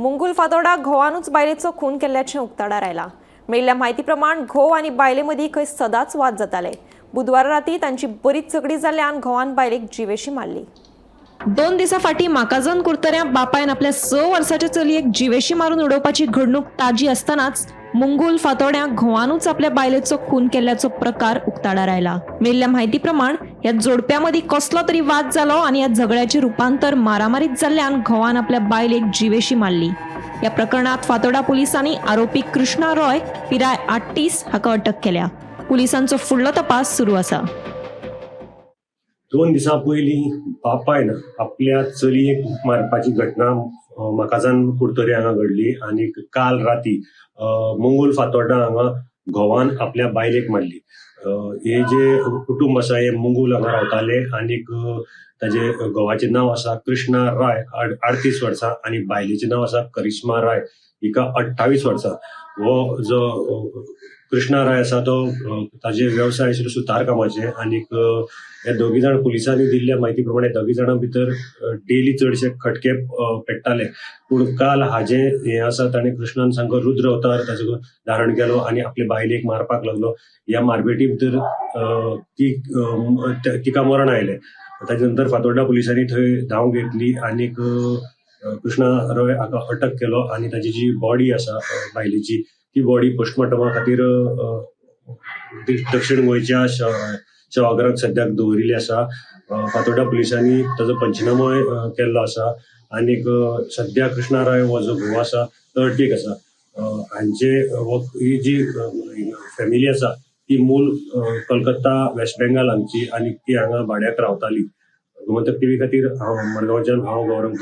मुंगुल फातोर्डा घोवानूच बायलेचो खून केल्ल्याचें उक्ताडार आयलां। मेळिल्ल्या म्हायती प्रमाण घोव आनी बायले मदीं खंय सदांच वाद जाताले। बुधवारा राती तांची बरीच झगडी जाल्ल्यान घोवान बायलेक जिवेशी मारली। 2 दिसां फाटीं माकाजन कुर्तऱ्या बापायन आपल्या 6 वर्सांच्या चलयेक जिवेशी मारून उडोवपाची घडणूक ताजी आसतनाच मुंगुल फातोर्ड्या घोवानूच आपल्या बायलेचो खून केल्ल्याचो प्रकार उक्ताडार आयला। मेळिल्ल्या म्हायती प्रमाण ह्या जोडप्या मदीं कसलो तरी वाद जालो आनी ह्या झगड्याचें रुपांतर मारामारीत जाल्ल्यान घोवान आपल्या बायलेक जिवेशी मारली। ह्या प्रकरणात फातोर्डा पुलिसांनी आरोपी कृष्णा रॉय पिराय 38 हाका अटक केल्या। पुलिसांचो फुडलो तपास सुरू आसा। 2 दिसां पयलीं बापायन आपल्या चलयेक मारपाची घटना माकाजान कुर्तरे हांगा घडली आनी काल राती मुंगुल फातोर्डा हांगा घोवान आपल्या बायलेक मारली। हे जे कुटुंब आसा हे मुंगुल हांगा रावताले आनीक ताजे घोवाचें नांव आसा कृष्णा राय 38 वर्सां आनी बायलेचें नांव आसा करिश्मा राय हिका 28 वर्सां। हो जो कृष्णा राय आसा तो ताजे व्यवसाय आशिल्लो सुतार कामाचे आनीक हे दोगी जाण पुलिसांनी दिल्ल्या म्हायती प्रमाणे दोगी जाणां भितर डेली चडशे खटके पेट्टाले। पूण काल हाजे हे आसा ताणें कृष्णान सामको रुद्र अवतार ताजो धारण केलो आनी आपले बायलेक मारपाक लागलो। ह्या मारपेटी भितर तिका मरण आयलें। ताजे नंतर फातोर्डा पुलिसांनी थंय धांव घेतली आनीक कृष्णा रॉय हाका अटक केलो आनी ताजी जी बॉडी आसा बायलेची ती बॉडी पोस्टमॉर्टमा खातीर दक्षिण गोंयच्या शवागाराक सद्याक दवरिल्ली आसा। फातोर्डा पुलिसांनी ताजो पंचनामोय केल्लो आसा आनीक सद्या कृष्णा राय हो जो घोव आसा तो अटकेक आसा। हांचे ही जी फॅमिली आसा ती मूळ कलकत्ता वेस्ट बेंगाल हांगची आनी ती हांगा भाड्याक रावताली। गोमंतक टीव्ही खातीर हांव मडगांवच्यान गौरव।